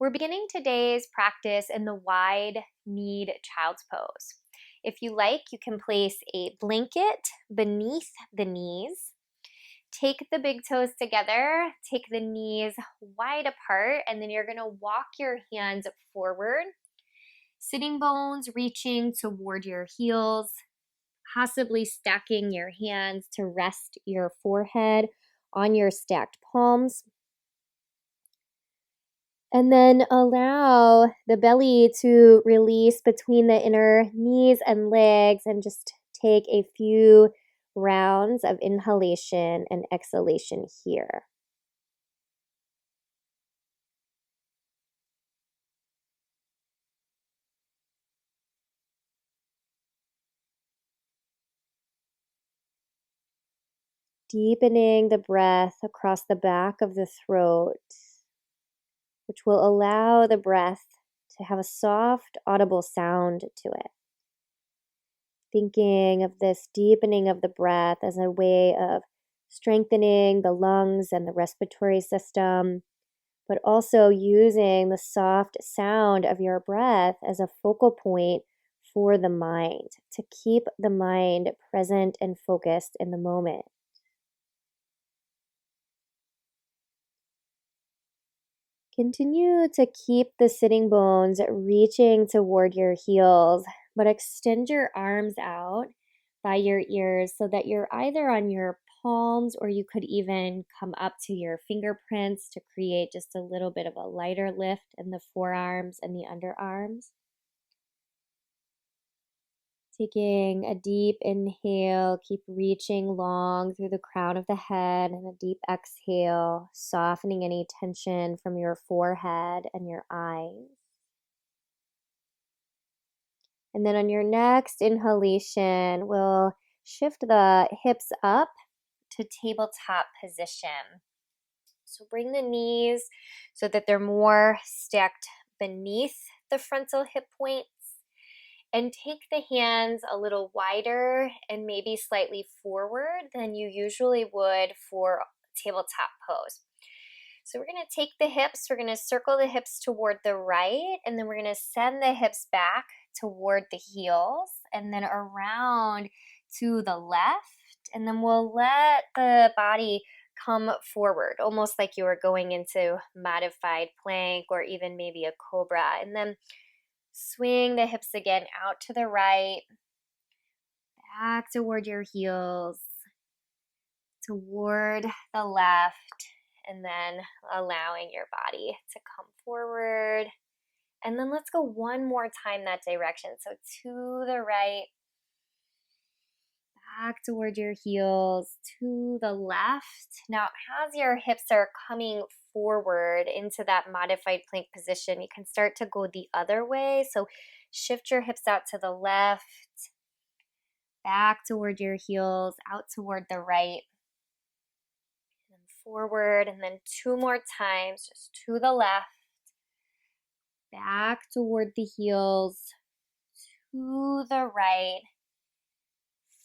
We're beginning today's practice in the wide-kneed child's pose. If you like, you can place a blanket beneath the knees. Take the big toes together, take the knees wide apart, and then you're going to walk your hands forward. Sitting bones reaching toward your heels, possibly stacking your hands to rest your forehead on your stacked palms. And then allow the belly to release between the inner knees and legs and just take a few rounds of inhalation and exhalation here. Deepening the breath across the back of the throat, which will allow the breath to have a soft, audible sound to it. Thinking of this deepening of the breath as a way of strengthening the lungs and the respiratory system, but also using the soft sound of your breath as a focal point for the mind, to keep the mind present and focused in the moment. Continue to keep the sitting bones reaching toward your heels, but extend your arms out by your ears so that you're either on your palms or you could even come up to your fingerprints to create just a little bit of a lighter lift in the forearms and the underarms. Taking a deep inhale, keep reaching long through the crown of the head, and a deep exhale, softening any tension from your forehead and your eyes. And then on your next inhalation, we'll shift the hips up to tabletop position. So bring the knees so that they're more stacked beneath the frontal hip points. And take the hands a little wider and maybe slightly forward than you usually would for tabletop pose. So we're going to take the hips, we're going to circle the hips toward the right, and then we're going to send the hips back toward the heels, and then around to the left, and then we'll let the body come forward, almost like you were going into modified plank or even maybe a cobra. And then swing the hips again out to the right, back toward your heels, toward the left, and then allowing your body to come forward. And then let's go one more time that direction. So to the right, back toward your heels, to the left. Now, as your hips are coming forward into that modified plank position, you can start to go the other way. So shift your hips out to the left, back toward your heels, out toward the right, and forward, and then two more times, just to the left, back toward the heels, to the right,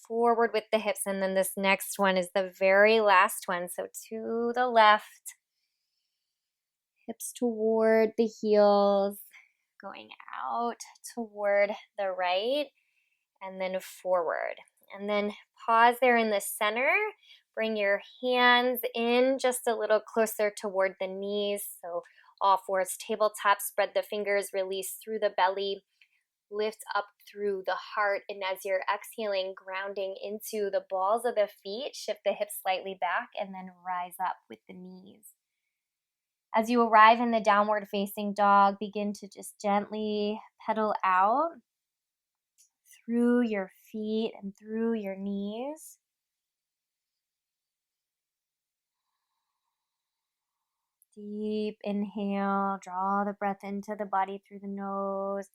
forward with the hips, and then this next one is the very last one. So to the left, hips toward the heels, going out toward the right, and then forward. And then pause there in the center. Bring your hands in just a little closer toward the knees. So all fours tabletop, spread the fingers, release through the belly. Lift up through the heart, and as you're exhaling, grounding into the balls of the feet, shift the hips slightly back, and then rise up with the knees. As you arrive in the downward facing dog, begin to just gently pedal out through your feet and through your knees. Deep inhale, draw the breath into the body through the nose.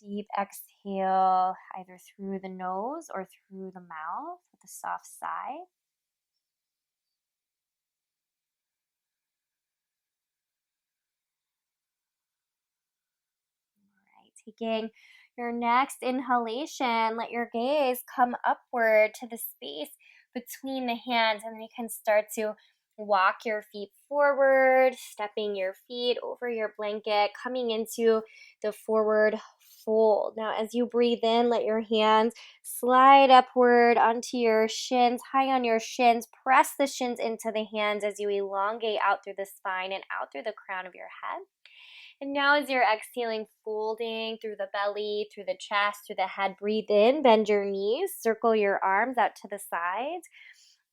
Deep exhale, either through the nose or through the mouth with a soft sigh. All right, taking your next inhalation, let your gaze come upward to the space between the hands, and then you can start to walk your feet forward, stepping your feet over your blanket, coming into the forward fold. Now, as you breathe in, let your hands slide upward onto your shins, high on your shins. Press the shins into the hands as you elongate out through the spine and out through the crown of your head. And now as you're exhaling, folding through the belly, through the chest, through the head, breathe in, bend your knees, circle your arms out to the sides.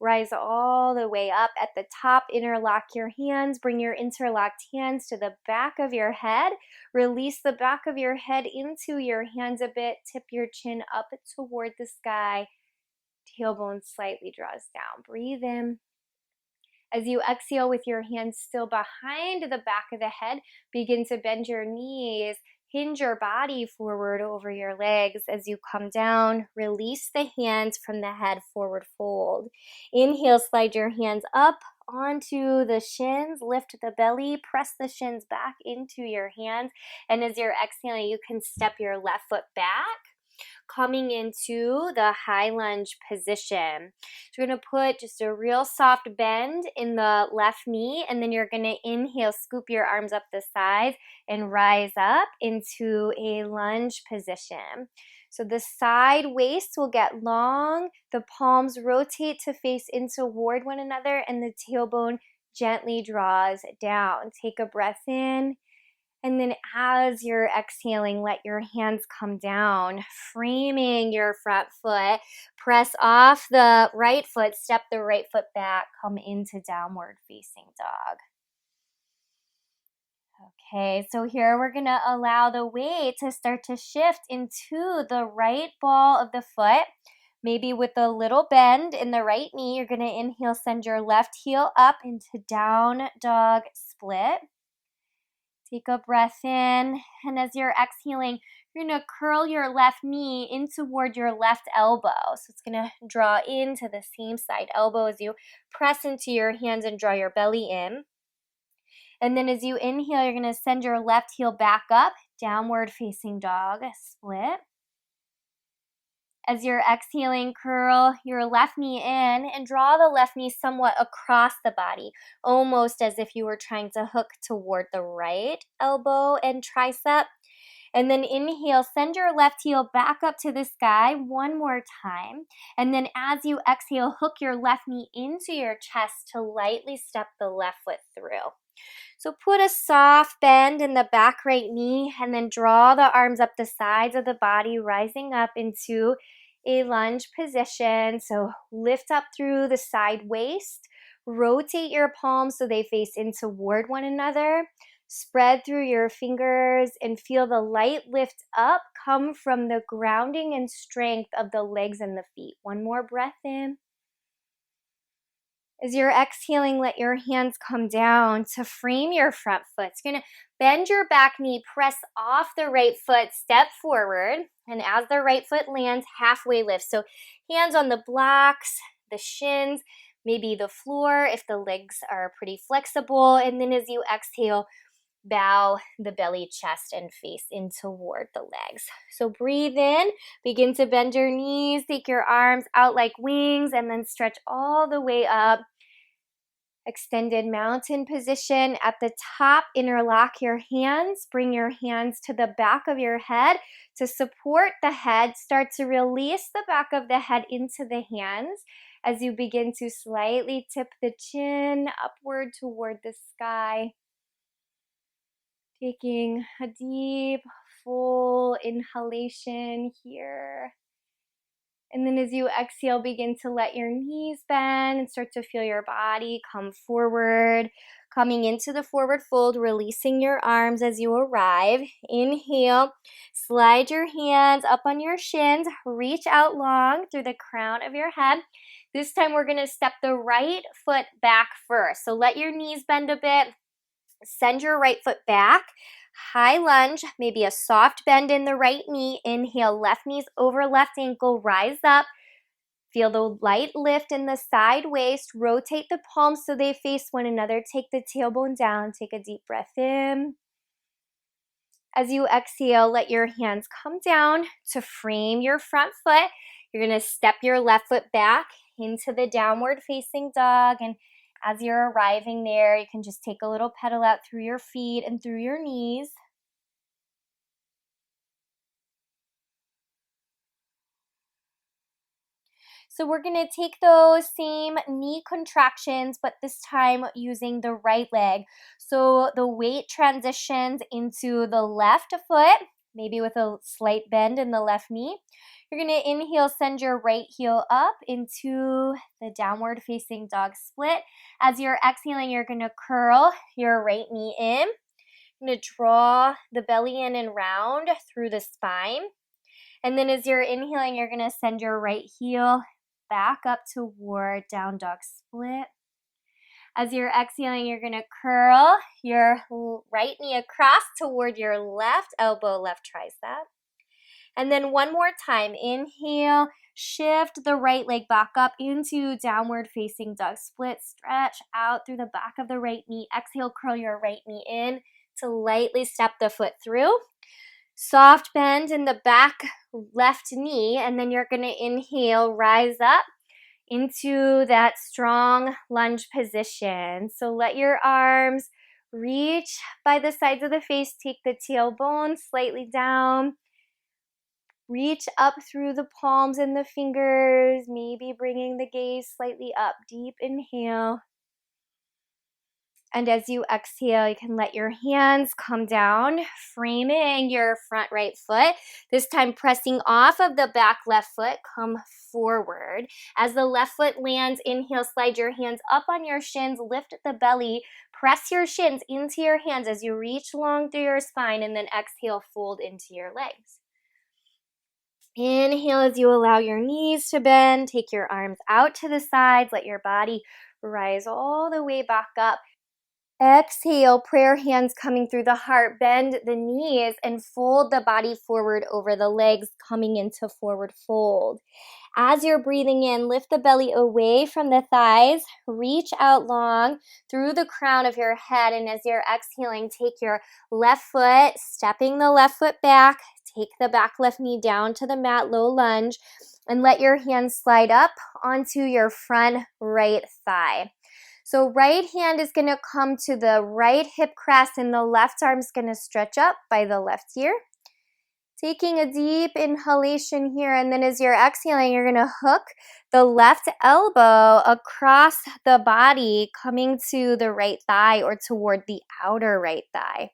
Rise all the way up at the top, interlock your hands, bring your interlocked hands to the back of your head. Release the back of your head into your hands a bit, tip your chin up toward the sky. Tailbone slightly draws down. Breathe in. As you exhale with your hands still behind the back of the head, begin to bend your knees, hinge your body forward over your legs. As you come down, release the hands from the head, forward fold. Inhale, slide your hands up onto the shins, lift the belly, press the shins back into your hands. And as you're exhaling, you can step your left foot back, coming into the high lunge position. So you're going to put just a real soft bend in the left knee, and then you're going to inhale, scoop your arms up the sides and rise up into a lunge position. So the side waist will get long, the palms rotate to face in toward one another, and the tailbone gently draws down. Take a breath in. And then as you're exhaling, let your hands come down, framing your front foot. Press off the right foot, step the right foot back, come into downward facing dog. Okay, so here we're going to allow the weight to start to shift into the right ball of the foot. Maybe with a little bend in the right knee, you're going to inhale, send your left heel up into down dog split. Take a breath in, and as you're exhaling, you're going to curl your left knee in toward your left elbow. So it's going to draw into the same side elbow as you press into your hands and draw your belly in. And then as you inhale, you're going to send your left heel back up, downward facing dog, split. As you're exhaling, curl your left knee in and draw the left knee somewhat across the body, almost as if you were trying to hook toward the right elbow and tricep. And then inhale, send your left heel back up to the sky one more time. And then as you exhale, hook your left knee into your chest to lightly step the left foot through. So put a soft bend in the back right knee and then draw the arms up the sides of the body, rising up into a lunge position. So lift up through the side waist, rotate your palms so they face in toward one another. Spread through your fingers and feel the light lift up come from the grounding and strength of the legs and the feet. One more breath in. As you're exhaling, let your hands come down to frame your front foot. It's going to bend your back knee, press off the right foot, step forward. And as the right foot lands, halfway lift. So hands on the blocks, the shins, maybe the floor if the legs are pretty flexible. And then as you exhale, bow the belly, chest, and face in toward the legs. So breathe in, begin to bend your knees, take your arms out like wings, and then stretch all the way up. Extended mountain position. At the top, interlock your hands. Bring your hands to the back of your head to support the head. Start to release the back of the head into the hands as you begin to slightly tip the chin upward toward the sky. Taking a deep, full inhalation here. And then as you exhale, begin to let your knees bend and start to feel your body come forward. Coming into the forward fold, releasing your arms as you arrive. Inhale, slide your hands up on your shins. Reach out long through the crown of your head. This time we're going to step the right foot back first. So let your knees bend a bit. Send your right foot back. High lunge, maybe a soft bend in the right knee. Inhale, left knees over left ankle, rise up. Feel the light lift in the side waist. Rotate the palms so they face one another. Take the tailbone down. Take a deep breath in. As you exhale, let your hands come down to frame your front foot. You're going to step your left foot back into the downward facing dog and As you're arriving there, you can just take a little pedal out through your feet and through your knees. So we're going to take those same knee contractions, but this time using the right leg. So the weight transitions into the left foot, maybe with a slight bend in the left knee. You're going to inhale, send your right heel up into the downward facing dog split. As you're exhaling, you're going to curl your right knee in. You're going to draw the belly in and round through the spine. And then as you're inhaling, you're going to send your right heel back up toward down dog split. As you're exhaling, you're going to curl your right knee across toward your left elbow, left tricep. And then one more time, inhale, shift the right leg back up into downward facing dog split. Stretch out through the back of the right knee. Exhale, curl your right knee in to lightly step the foot through. Soft bend in the back left knee, and then you're going to inhale, rise up into that strong lunge position. So let your arms reach by the sides of the face, take the tailbone slightly down, reach up through the palms and the fingers, maybe bringing the gaze slightly up. Deep inhale. And as you exhale, you can let your hands come down, framing your front right foot. This time pressing off of the back left foot, come forward. As the left foot lands, inhale, slide your hands up on your shins, lift the belly, press your shins into your hands as you reach long through your spine, and then exhale, fold into your legs. Inhale as you allow your knees to bend, take your arms out to the sides, let your body rise all the way back up. Exhale, prayer hands coming through the heart, bend the knees and fold the body forward over the legs, coming into forward fold. As you're breathing in, lift the belly away from the thighs, reach out long through the crown of your head, and as you're exhaling, take your left foot, stepping the left foot back, take the back left knee down to the mat, low lunge, and let your hands slide up onto your front right thigh. So right hand is going to come to the right hip crest and the left arm is going to stretch up by the left ear. Taking a deep inhalation here, and then as you're exhaling, you're going to hook the left elbow across the body, coming to the right thigh or toward the outer right thigh.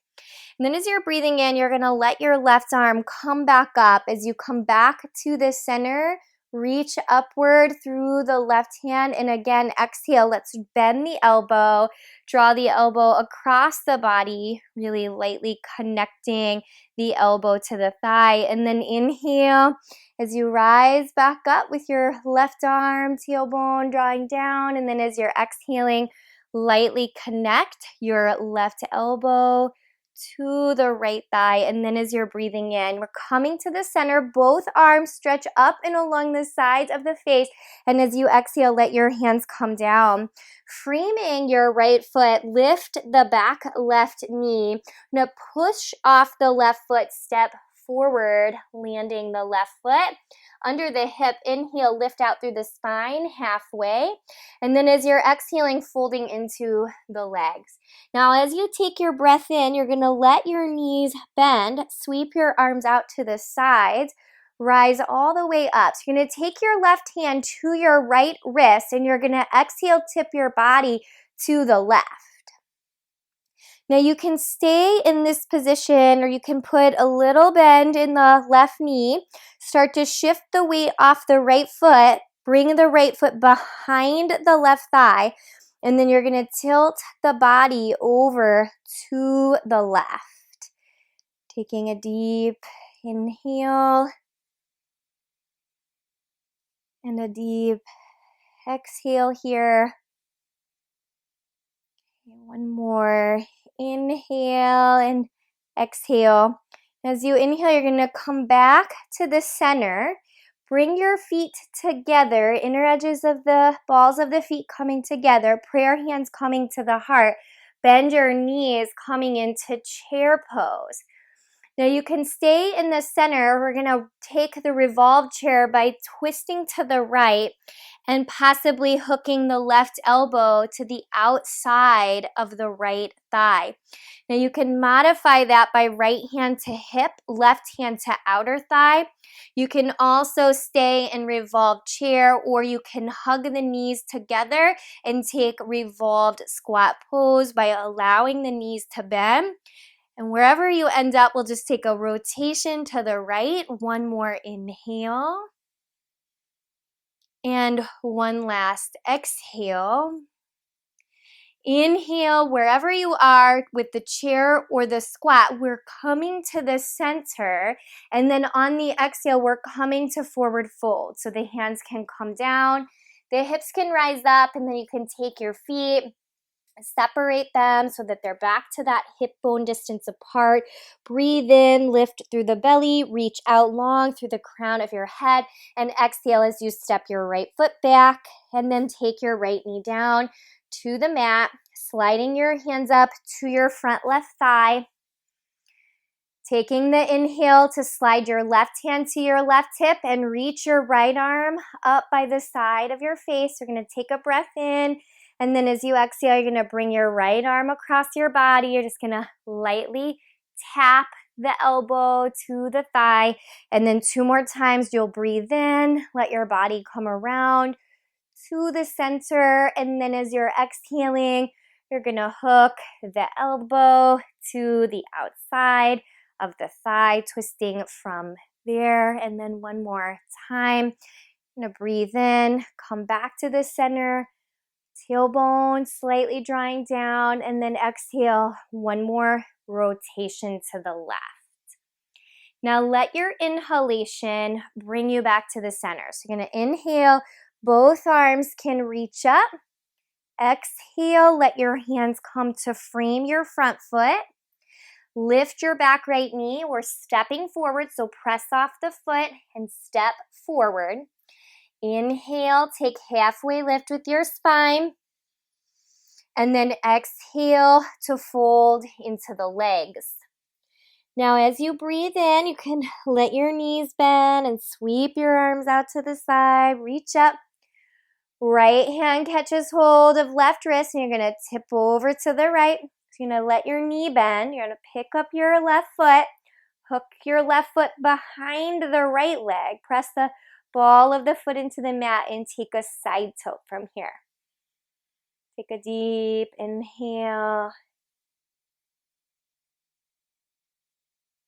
And then as you're breathing in, you're going to let your left arm come back up. As you come back to the center, reach upward through the left hand, and again, exhale. Let's bend the elbow, draw the elbow across the body, really lightly connecting the elbow to the thigh, and then inhale as you rise back up with your left arm, tailbone drawing down, and then as you're exhaling, lightly connect your left elbow to the right thigh, and then as you're breathing in, we're coming to the center, both arms stretch up and along the sides of the face, and as you exhale, let your hands come down. Framing your right foot, lift the back left knee. Now push off the left foot, step forward, landing the left foot under the hip. Inhale, lift out through the spine halfway, and then as you're exhaling, folding into the legs. Now as you take your breath in, you're going to let your knees bend, sweep your arms out to the sides, rise all the way up. So you're going to take your left hand to your right wrist, and you're going to exhale, tip your body to the left. Now you can stay in this position, or you can put a little bend in the left knee. Start to shift the weight off the right foot. Bring the right foot behind the left thigh, and then you're going to tilt the body over to the left. Taking a deep inhale and a deep exhale here. Okay, one more. Inhale and exhale. As you inhale, you're going to come back to the center. Bring your feet together, inner edges of the balls of the feet coming together, prayer hands coming to the heart. Bend your knees, coming into chair pose. Now you can stay in the center. We're going to take the revolved chair by twisting to the right and possibly hooking the left elbow to the outside of the right thigh. Now you can modify that by right hand to hip, left hand to outer thigh. You can also stay in revolved chair, or you can hug the knees together and take revolved squat pose by allowing the knees to bend. And wherever you end up, we'll just take a rotation to the right. One more inhale. And one last exhale. Inhale wherever you are with the chair or the squat. We're coming to the center. And then on the exhale, we're coming to forward fold. So the hands can come down. The hips can rise up, and then you can take your feet, separate them so that they're back to that hip bone distance apart. Breathe in, lift through the belly, reach out long through the crown of your head, and exhale as you step your right foot back, and then take your right knee down to the mat, sliding your hands up to your front left thigh. Taking the inhale to slide your left hand to your left hip and reach your right arm up by the side of your face. You're going to take a breath in. And then as you exhale, you're going to bring your right arm across your body. You're just going to lightly tap the elbow to the thigh. And then 2 more times, you'll breathe in, let your body come around to the center. And then as you're exhaling, you're going to hook the elbow to the outside of the thigh, twisting from there. And then one more time, I'm going to breathe in, come back to the center, tailbone slightly drawing down, and then exhale, one more rotation to the left. Now let your inhalation bring you back to the center. So you're going to inhale, both arms can reach up. Exhale, let your hands come to frame your front foot. Lift your back right knee. We're stepping forward, so press off the foot and step forward. Inhale, take halfway lift with your spine. And then exhale to fold into the legs. Now as you breathe in, you can let your knees bend and sweep your arms out to the side. Reach up. Right hand catches hold of left wrist, and you're going to tip over to the right. So you're going to let your knee bend. You're going to pick up your left foot. Hook your left foot behind the right leg. Press the ball of the foot into the mat and take a side tilt from here. Take a deep inhale.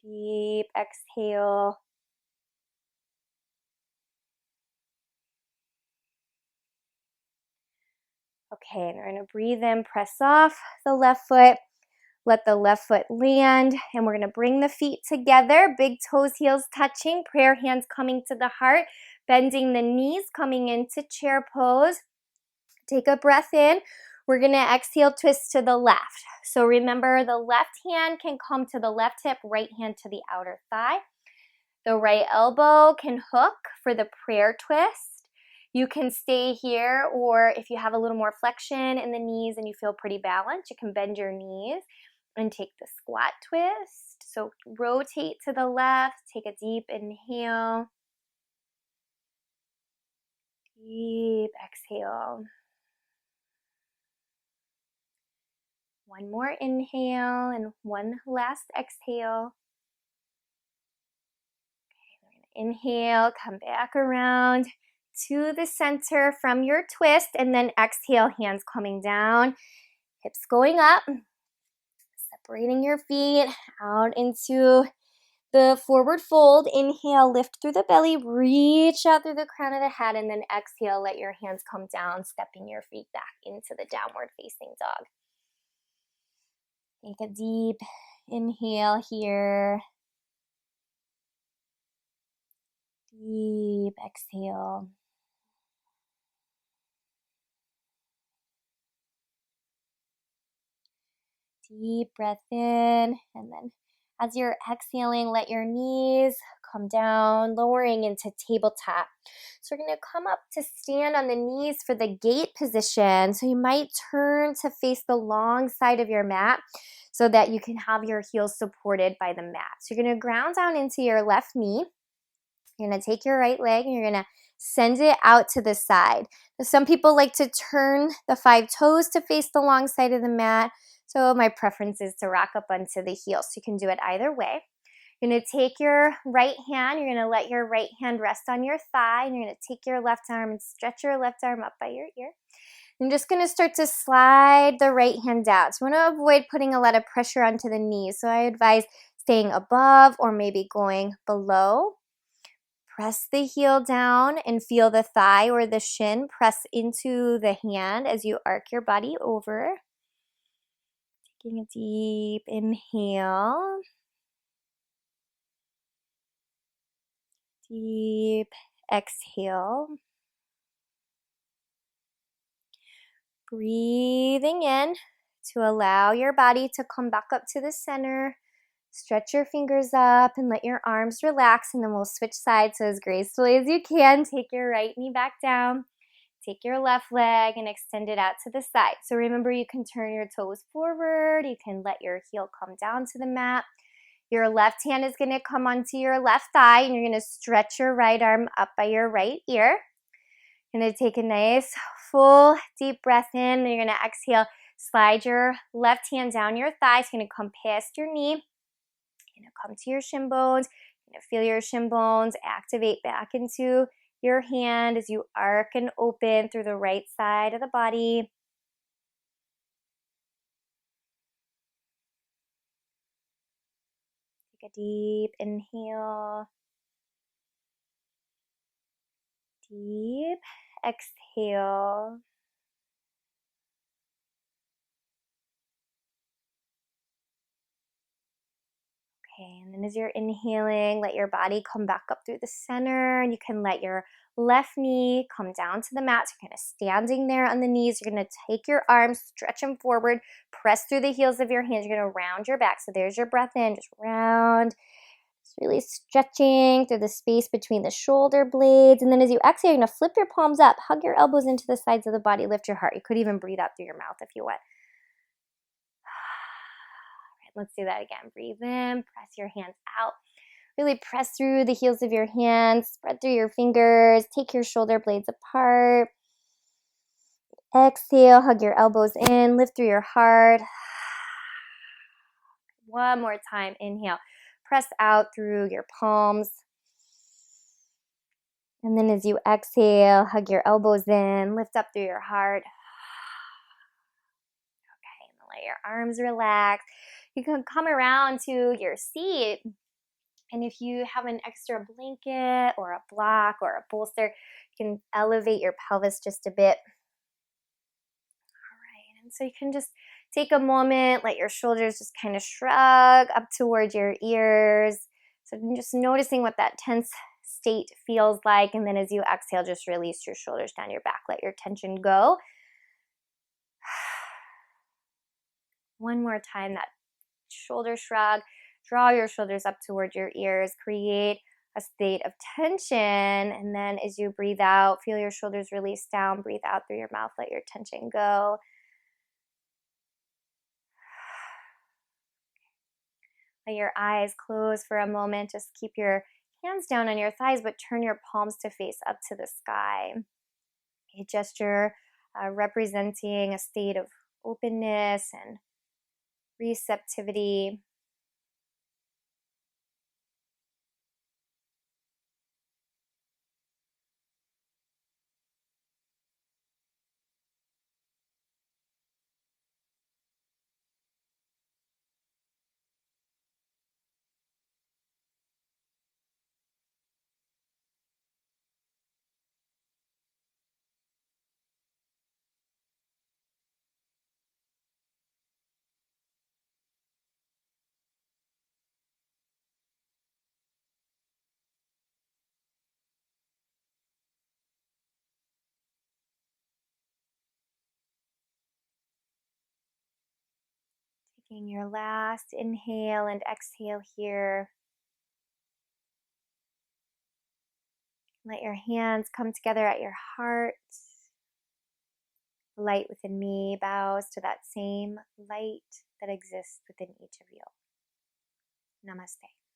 Deep exhale. Okay, and we're going to breathe in, press off the left foot. Let the left foot land, and we're going to bring the feet together, big toes, heels touching, prayer hands coming to the heart, bending the knees, coming into chair pose. Take a breath in. We're going to exhale, twist to the left. So remember, the left hand can come to the left hip, right hand to the outer thigh. The right elbow can hook for the prayer twist. You can stay here, or if you have a little more flexion in the knees and you feel pretty balanced, you can bend your knees and take the squat twist. So rotate to the left, take a deep inhale. Deep exhale. One more inhale and one last exhale. Okay, we're going to inhale, come back around to the center from your twist, and then exhale, hands coming down, hips going up, separating your feet out into the forward fold. Inhale, lift through the belly, reach out through the crown of the head, and then exhale, let your hands come down, stepping your feet back into the downward facing dog. Take a deep inhale here. Deep exhale. Deep breath in, and then as you're exhaling, let your knees come down, lowering into tabletop. So we're going to come up to stand on the knees for the gate position. So you might turn to face the long side of your mat so that you can have your heels supported by the mat. So you're going to ground down into your left knee. You're going to take your right leg and you're going to send it out to the side. Now, some people like to turn the 5 toes to face the long side of the mat. So my preference is to rock up onto the heel. So you can do it either way. You're going to take your right hand. You're going to let your right hand rest on your thigh. And you're going to take your left arm and stretch your left arm up by your ear. I'm just going to start to slide the right hand down. So you want to avoid putting a lot of pressure onto the knees. So I advise staying above or maybe going below. Press the heel down and feel the thigh or the shin press into the hand as you arc your body over. Taking a deep inhale. Deep exhale. Breathing in to allow your body to come back up to the center. Stretch your fingers up and let your arms relax, and then we'll switch sides. So as gracefully as you can, take your right knee back down. Take your left leg and extend it out to the side. So remember, you can turn your toes forward. You can let your heel come down to the mat. Your left hand is going to come onto your left thigh, and you're going to stretch your right arm up by your right ear. You're going to take a nice, full, deep breath in. Then you're going to exhale. Slide your left hand down your thigh. It's going to come past your knee. You're going to come to your shin bones. You're going to feel your shin bones activate back into your hand as you arc and open through the right side of the body. Take a deep inhale. Deep exhale. Okay, and then as you're inhaling, let your body come back up through the center, and you can let your left knee come down to the mat. So you're kind of standing there on the knees. You're going to take your arms, stretch them forward, press through the heels of your hands. You're going to round your back. So there's your breath in, just round. Just really stretching through the space between the shoulder blades. And then as you exhale, you're going to flip your palms up, hug your elbows into the sides of the body, lift your heart. You could even breathe out through your mouth if you want. Let's do that again. Breathe in, press your hands out. Really press through the heels of your hands, spread through your fingers, take your shoulder blades apart. Exhale, hug your elbows in, lift through your heart. One more time, inhale. Press out through your palms. And then as you exhale, hug your elbows in, lift up through your heart. Okay, and let your arms relax. You can come around to your seat. And if you have an extra blanket or a block or a bolster, you can elevate your pelvis just a bit. All right, and so you can just take a moment, let your shoulders just kind of shrug up towards your ears. So just noticing what that tense state feels like. And then as you exhale, just release your shoulders down your back. Let your tension go. One more time, that shoulder shrug. Draw your shoulders up toward your ears. Create a state of tension. And then as you breathe out, feel your shoulders release down. Breathe out through your mouth. Let your tension go. Let your eyes close for a moment. Just keep your hands down on your thighs, but turn your palms to face up to the sky. A gesture representing a state of openness and receptivity. Taking your last inhale and exhale here. Let your hands come together at your heart. The light within me bows to that same light that exists within each of you. Namaste.